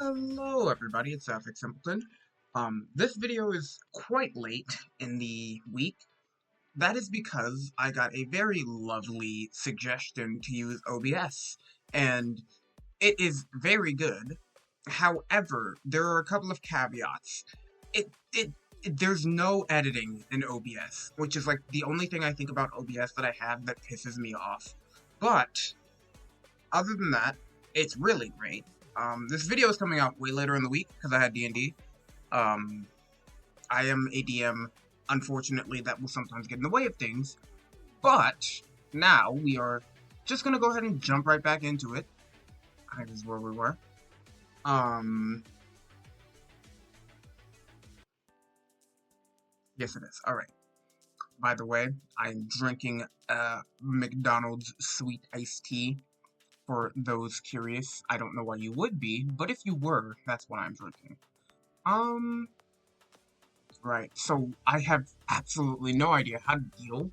Hello everybody, it's Sapphic Simpleton. This video is quite late in the week. That is because I got a very lovely suggestion to use OBS, and it is very good. However, there are a couple of caveats. There's no editing in OBS, which is like the only thing I think about OBS that I have that pisses me off. But other than that, it's really great. This video is coming out way later in the week because I had D&D. I am a DM. Unfortunately, that will sometimes get in the way of things. But now we are just gonna go ahead and jump right back into it. I think this is where we were. Yes, it is. All right. By the way, I'm drinking McDonald's sweet iced tea. For those curious, I don't know why you would be, but if you were, that's what I'm drinking. Right, so I have absolutely no idea how to deal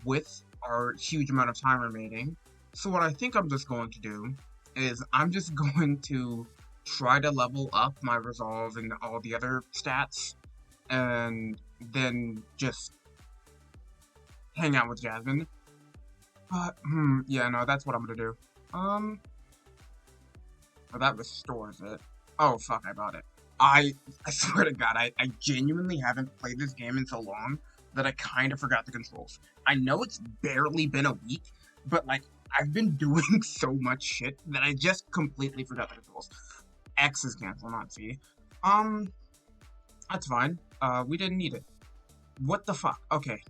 with our huge amount of time remaining. So what I think I'm just going to do is I'm just going to try to level up my resolve and all the other stats, and then just hang out with Jasmine. But, yeah, no, that's what I'm gonna do. Oh, that restores it. Oh, fuck, I bought it. I swear to God, I genuinely haven't played this game in so long that I kind of forgot the controls. I know it's barely been a week, but, like, I've been doing so much shit that I just completely forgot the controls. X is cancel, not Z. That's fine. We didn't need it. What the fuck? Okay.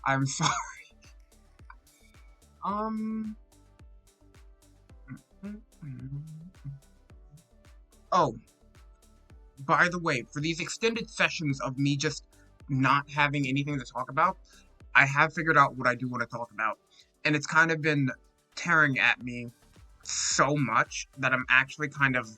I'm sorry. Oh, by the way, for these extended sessions of me just not having anything to talk about, I have figured out what I do want to talk about. And it's kind of been tearing at me so much that I'm actually kind of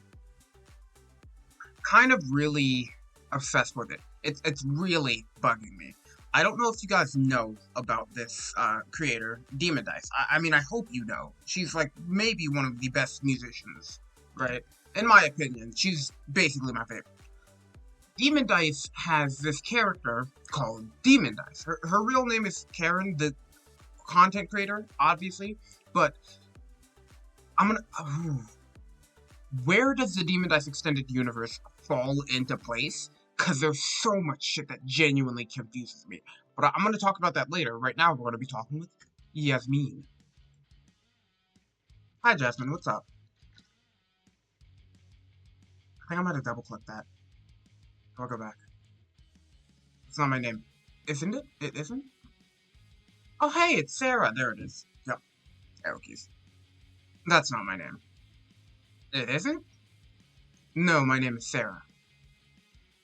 really obsessed with it. It's really bugging me. I don't know if you guys know about this creator, Demon Dice. I mean, I hope you know. She's like maybe one of the best musicians, right? In my opinion, she's basically my favorite. Demon Dice has this character called Demon Dice. Her real name is Karen, the content creator, obviously, but I'm gonna. Where does the Demon Dice Extended Universe fall into place? Because there's so much shit that genuinely confuses me. But I'm going to talk about that later. Right now, we're going to be talking with Yasmin. Hi, Jasmine. What's up? I think I'm going to double click that. I'll go back. It's not my name. Isn't it? It isn't? Oh, hey, it's Sarah. There it is. Yep. Arrow keys. That's not my name. It isn't? No, my name is Sarah.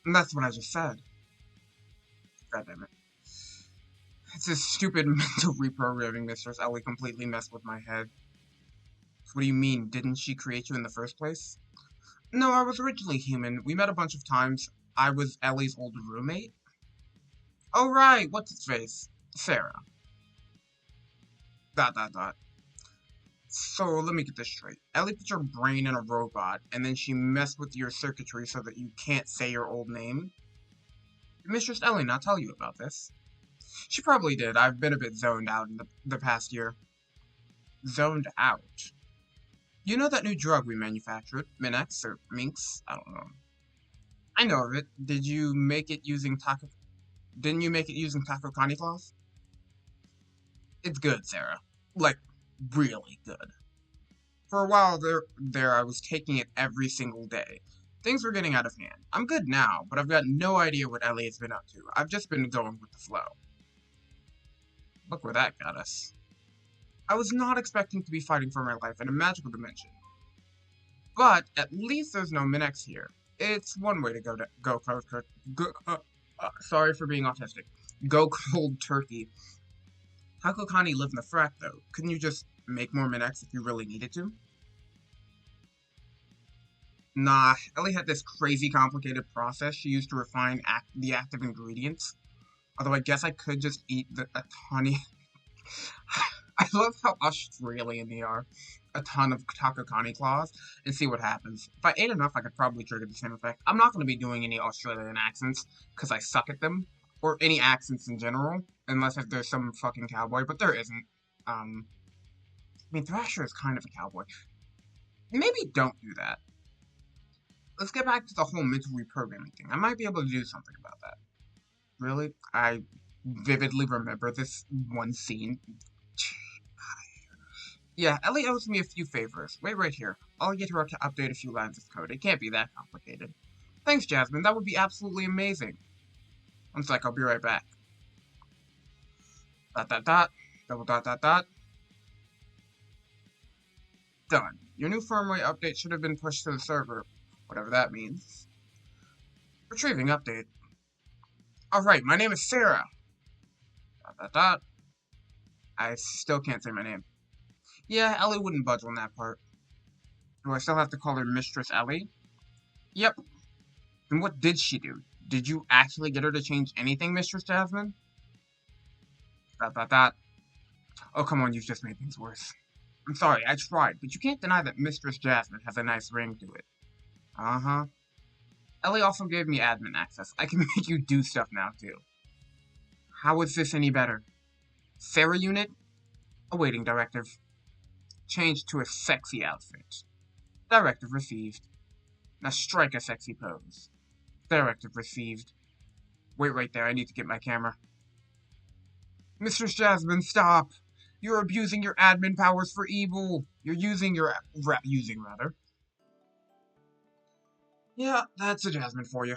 And that's what I just said. God damn it. It's this stupid mental reprogramming Mistress Ellie completely messed with my head. What do you mean, didn't she create you in the first place? No, I was originally human. We met a bunch of times. I was Ellie's old roommate. Oh right, what's its face? Sarah. ... So, let me get this straight. Ellie put your brain in a robot, and then she messed with your circuitry so that you can't say your old name? Did Mistress Ellie not tell you about this? She probably did. I've been a bit zoned out in the past year. Zoned out? You know that new drug we manufactured? Minex or Minx? I don't know. I know of it. Didn't you make it using Takokani cloth? It's good, Sarah. Like, really good. For a while there I was taking it every single day. Things were getting out of hand. I'm good now, but I've got no idea what Ellie has been up to. I've just been going with the flow. Look where that got us. I was not expecting to be fighting for my life in a magical dimension. But at least there's no Minex here. It's one way to sorry for being autistic. Go cold turkey. Takokani lived in the frat, though. Couldn't you just make more Minex if you really needed to? Nah, Ellie had this crazy complicated process she used to refine the active ingredients. Although I guess I could just eat a honey. I love how Australian they are. A ton of Takakani claws and see what happens. If I ate enough, I could probably trigger the same effect. I'm not going to be doing any Australian accents because I suck at them, or any accents in general, unless if there's some fucking cowboy, but there isn't. I mean, Thrasher is kind of a cowboy. Maybe don't do that. Let's get back to the whole mental reprogramming thing. I might be able to do something about that. Really? I vividly remember this one scene. Yeah, Ellie owes me a few favors. Wait right here. I'll get her to update a few lines of code. It can't be that complicated. Thanks, Jasmine. That would be absolutely amazing. One sec, I'll be right back. Dot dot dot. Double dot dot dot. Done. Your new firmware update should have been pushed to the server. Whatever that means. Retrieving update. Alright, my name is Sarah. Dot dot dot. I still can't say my name. Yeah, Ellie wouldn't budge on that part. Do I still have to call her Mistress Ellie? Yep. And what did she do? Did you actually get her to change anything, Mistress Jasmine? Dot dot dot. Oh, come on, you've just made things worse. I'm sorry, I tried, but you can't deny that Mistress Jasmine has a nice ring to it. Uh-huh. Ellie also gave me admin access. I can make you do stuff now, too. How is this any better? Sarah unit? Awaiting directive. Change to a sexy outfit. Directive received. Now strike a sexy pose. Directive received. Wait right there, I need to get my camera. Mistress Jasmine, stop! You're abusing your admin powers for evil! You're using your... rather. Yeah, that's a Jasmine for you.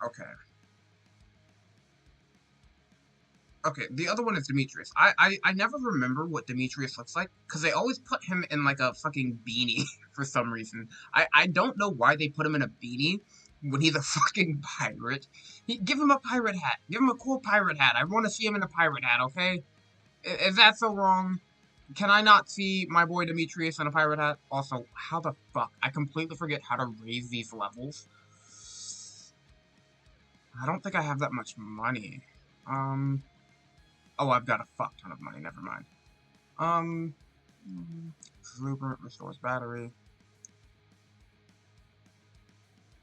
Okay. Okay, the other one is Demetrius. I never remember what Demetrius looks like, because they always put him in, like, a fucking beanie for some reason. I don't know why they put him in a beanie when he's a fucking pirate. Give him a pirate hat. Give him a cool pirate hat. I want to see him in a pirate hat, okay? Is that so wrong? Can I not see my boy Demetrius in a pirate hat? Also, how the fuck? I completely forget how to raise these levels. I don't think I have that much money. Oh, I've got a fuck ton of money, never mind. Blueprint restores battery.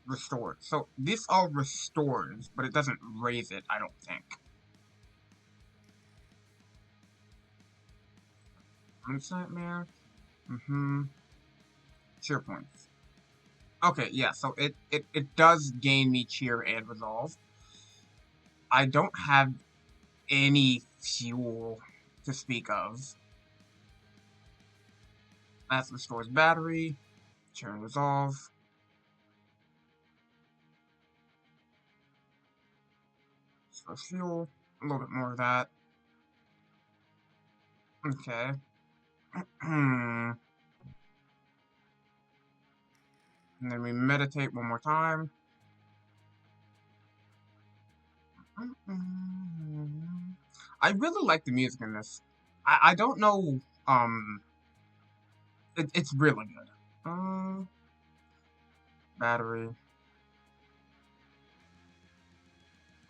Restored. So, this all restores, but it doesn't raise it, I don't think. Nightmare. Cheer points. Okay, yeah, so it does gain me cheer and resolve. I don't have any fuel to speak of. That restores battery, cheer and resolve. Restores fuel, a little bit more of that. Okay. And then we meditate one more time. I really like the music in this. I don't know, it's really good. Battery. I'm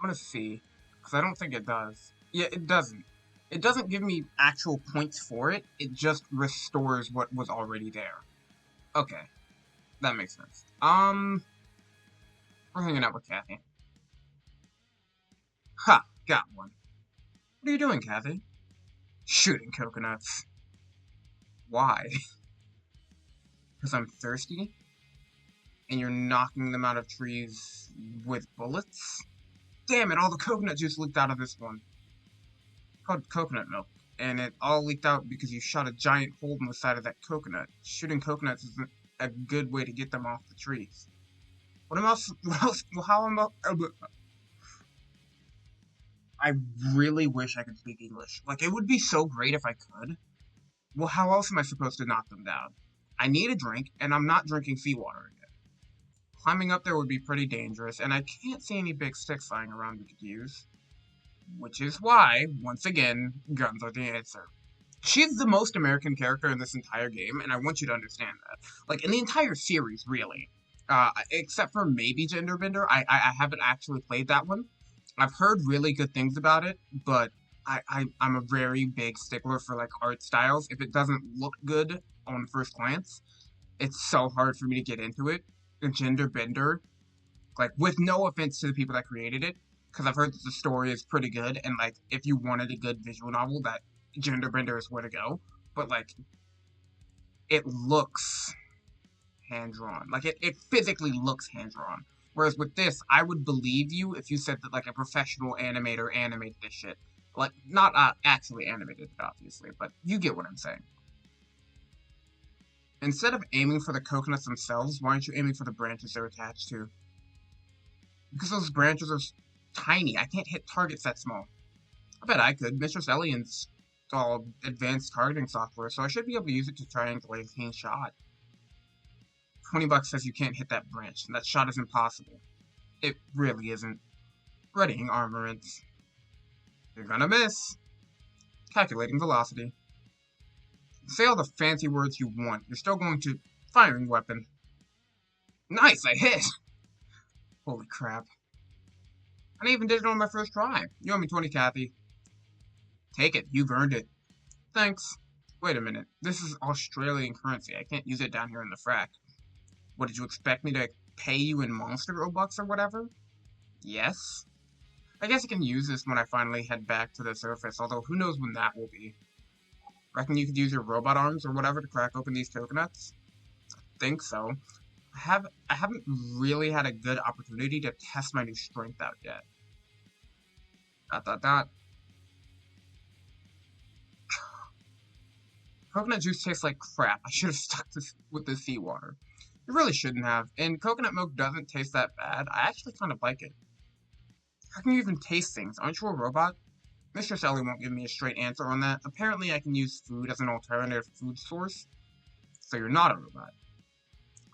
gonna see, because I don't think it does. Yeah, it doesn't. It doesn't give me actual points for it, it just restores what was already there. Okay. That makes sense. We're hanging out with Kathy. Ha! Got one. What are you doing, Kathy? Shooting coconuts. Why? Because I'm thirsty? And you're knocking them out of trees with bullets? Damn it, all the coconut juice leaked out of this one. It's called coconut milk. And it all leaked out because you shot a giant hole in the side of that coconut. Shooting coconuts isn't a good way to get them off the trees. What else? Well, how am I really wish I could speak English. Like, it would be so great if I could. Well, how else am I supposed to knock them down? I need a drink, and I'm not drinking seawater again. Climbing up there would be pretty dangerous, and I can't see any big sticks lying around we could use. Which is why, once again, guns are the answer. She's the most American character in this entire game, and I want you to understand that. Like, in the entire series, really. Except for maybe Genderbender. I haven't actually played that one. I've heard really good things about it, but I'm a very big stickler for like art styles. If it doesn't look good on first glance, it's so hard for me to get into it. The Gender Bender, like with no offense to the people that created it, because I've heard that the story is pretty good, and like if you wanted a good visual novel, that Gender Bender is where to go. But like it looks hand drawn. Like it physically looks hand drawn. Whereas with this, I would believe you if you said that like a professional animator animated this shit. Like not actually animated it, obviously, but you get what I'm saying. Instead of aiming for the coconuts themselves, why aren't you aiming for the branches they're attached to? Because those branches are tiny. I can't hit targets that small. I bet I could. Mistress Ellie installed advanced targeting software, so I should be able to use it to triangulate a clean shot. $20 says you can't hit that branch. That shot is impossible. It really isn't. Readying armaments. You're gonna miss. Calculating velocity. Say all the fancy words you want. You're still going to firing weapon. Nice, I hit! Holy crap. I even did it on my first try. You owe me 20, Kathy. Take it. You've earned it. Thanks. Wait a minute. This is Australian currency. I can't use it down here in the frac. What, did you expect me to pay you in monster Robux or whatever? Yes. I guess I can use this when I finally head back to the surface, although who knows when that will be. Reckon you could use your robot arms or whatever to crack open these coconuts? Think so. I haven't really had a good opportunity to test my new strength out yet. Dot. Coconut juice tastes like crap. I should have stuck this with the seawater. You really shouldn't have. And coconut milk doesn't taste that bad. I actually kind of like it. How can you even taste things? Aren't you a robot? Mr. Ellie won't give me a straight answer on that. Apparently I can use food as an alternative food source. So you're not a robot.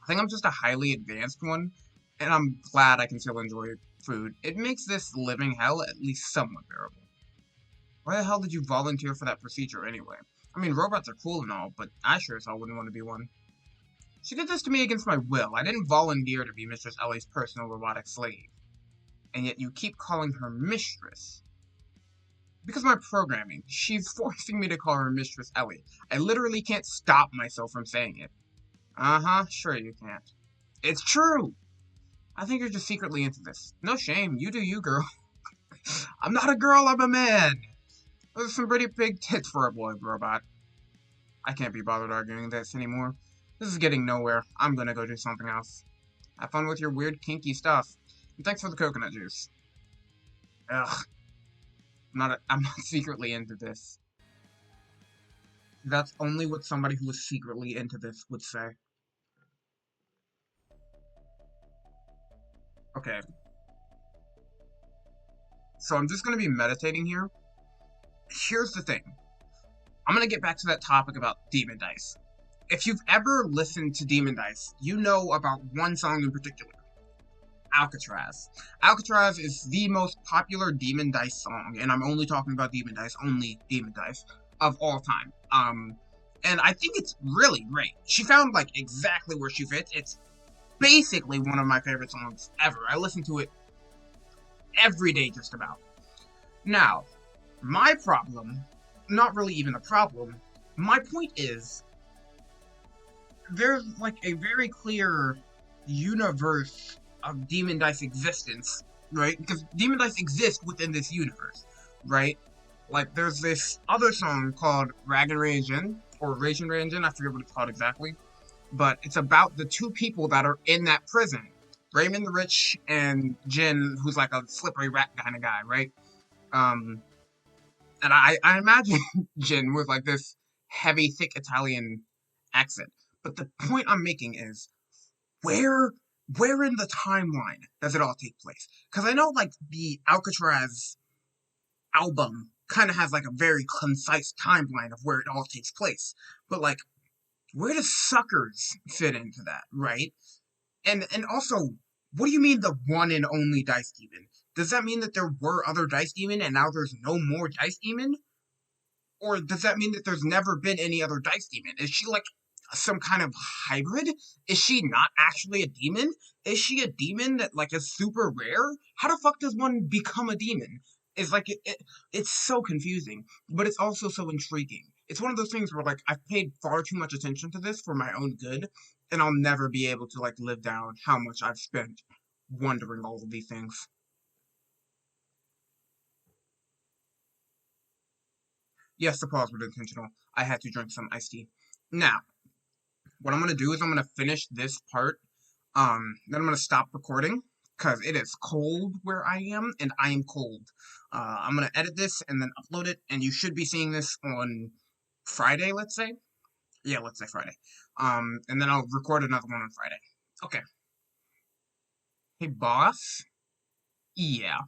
I think I'm just a highly advanced one, and I'm glad I can still enjoy food. It makes this living hell at least somewhat bearable. Why the hell did you volunteer for that procedure anyway? I mean, robots are cool and all, but I sure as hell wouldn't want to be one. She did this to me against my will. I didn't volunteer to be Mistress Ellie's personal robotic slave. And yet you keep calling her mistress. Because of my programming, she's forcing me to call her Mistress Ellie. I literally can't stop myself from saying it. Uh-huh, sure you can't. It's true! I think you're just secretly into this. No shame, you do you, girl. I'm not a girl, I'm a man! Those are some pretty big tits for a boy, robot. I can't be bothered arguing this anymore. This is getting nowhere. I'm gonna go do something else. Have fun with your weird, kinky stuff. And thanks for the coconut juice. Ugh. I'm not secretly into this. That's only what somebody who was secretly into this would say. Okay. So I'm just gonna be meditating here. Here's the thing. I'm gonna get back to that topic about Demon Dice. If you've ever listened to Demon Dice, you know about one song in particular. Alcatraz. Alcatraz is the most popular Demon Dice song, and I'm only talking about Demon Dice, only Demon Dice, of all time. And I think it's really great. She found, like, exactly where she fits. It's basically one of my favorite songs ever. I listen to it every day, just about. Now, my problem, not really even a problem, my point is, there's, like, a very clear universe of Demon Dice existence, right? Because Demon Dice exist within this universe, right? Like, there's this other song called Ragen Ragen, or Ragen Ragen, I forget what it's called exactly, but it's about the two people that are in that prison. Raymond the Rich and Jin, who's like a slippery rat kind of guy, right? And I imagine Jin with like this heavy, thick Italian accent. But the point I'm making is, where in the timeline does it all take place? Because I know, like, the Alcatraz album kind of has, like, a very concise timeline of where it all takes place. But, like, where does Suckers fit into that, right? And also, what do you mean the one and only Dice Demon? Does that mean that there were other Dice Demon and now there's no more Dice Demon? Or does that mean that there's never been any other Dice Demon? Is she, like, some kind of hybrid? Is she not actually a demon? Is she a demon that like is super rare? How the fuck does one become a demon? It's like it's so confusing, but it's also so intriguing. It's one of those things where like I've paid far too much attention to this for my own good, and I'll never be able to like live down how much I've spent wondering all of these things. Yes, the pause was intentional. I had to drink some iced tea. Now, what I'm gonna do is I'm gonna finish this part. Then I'm gonna stop recording because it is cold where I am, and I am cold. I'm gonna edit this and then upload it, and you should be seeing this on Friday, let's say. Yeah, let's say Friday. And then I'll record another one on Friday. Okay. Hey, boss. Yeah.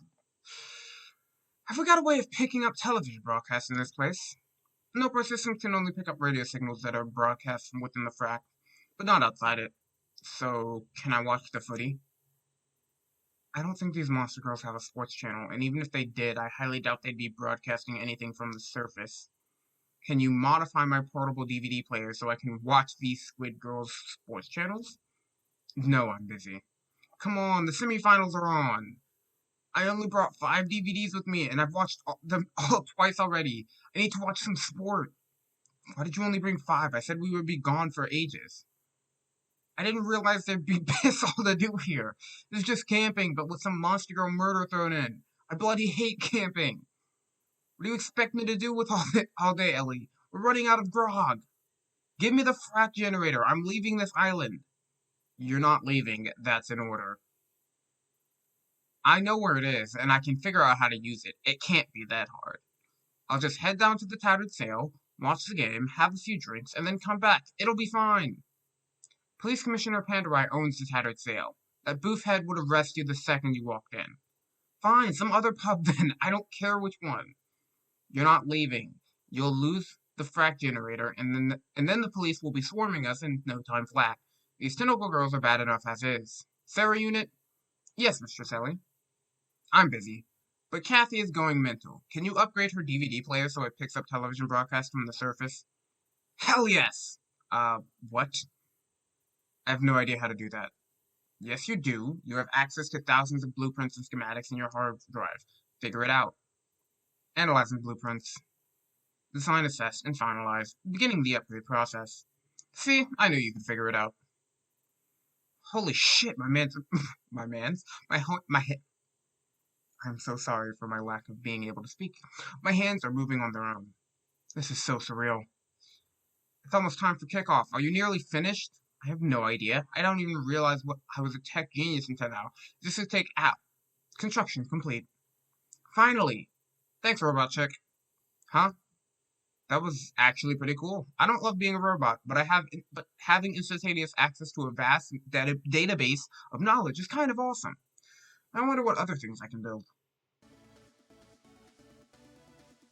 Have we got a way of picking up television broadcasts in this place? Nope, our systems can only pick up radio signals that are broadcast from within the frac, but not outside it. So, can I watch the footy? I don't think these Monster Girls have a sports channel, and even if they did, I highly doubt they'd be broadcasting anything from the surface. Can you modify my portable DVD player so I can watch these Squid Girls sports channels? No, I'm busy. Come on, the semifinals are on. I only brought 5 DVDs with me, and I've watched them all twice already. I need to watch some sport. Why did you only bring 5? I said we would be gone for ages. I didn't realize there'd be piss all to do here. This is just camping, but with some Monster Girl murder thrown in. I bloody hate camping. What do you expect me to do with all day, Ellie? We're running out of grog. Give me the frat generator. I'm leaving this island. You're not leaving. That's an order. I know where it is, and I can figure out how to use it. It can't be that hard. I'll just head down to the Tattered Sail, watch the game, have a few drinks, and then come back. It'll be fine. Police Commissioner Pandarai owns the Tattered Sail. That boofhead would arrest you the second you walked in. Fine, some other pub then. I don't care which one. You're not leaving. You'll lose the frac generator, and then the police will be swarming us in no time flat. These tentacle girls are bad enough as is. Sarah unit? Yes, Mr. Selly. I'm busy. But Kathy is going mental. Can you upgrade her DVD player so it picks up television broadcasts from the surface? Hell yes! What? I have no idea how to do that. Yes, you do. You have access to thousands of blueprints and schematics in your hard drive. Figure it out. Analyzing blueprints. Design, assess, and finalize. Beginning the upgrade process. See, I knew you could figure it out. Holy shit, my man's, my head. I'm so sorry for my lack of being able to speak. My hands are moving on their own. This is so surreal. It's almost time for kickoff. Are you nearly finished? I have no idea. I don't even realize what I was a tech genius until now. This is take out. Construction complete. Finally. Thanks, robot chick. Huh? That was actually pretty cool. I don't love being a robot, but having instantaneous access to a vast database of knowledge is kind of awesome. I wonder what other things I can build.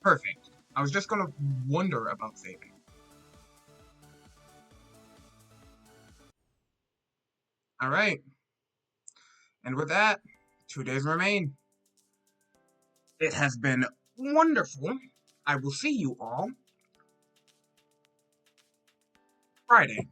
Perfect. I was just gonna wonder about saving. Alright. And with that, 2 days remain. It has been wonderful. I will see you all Friday.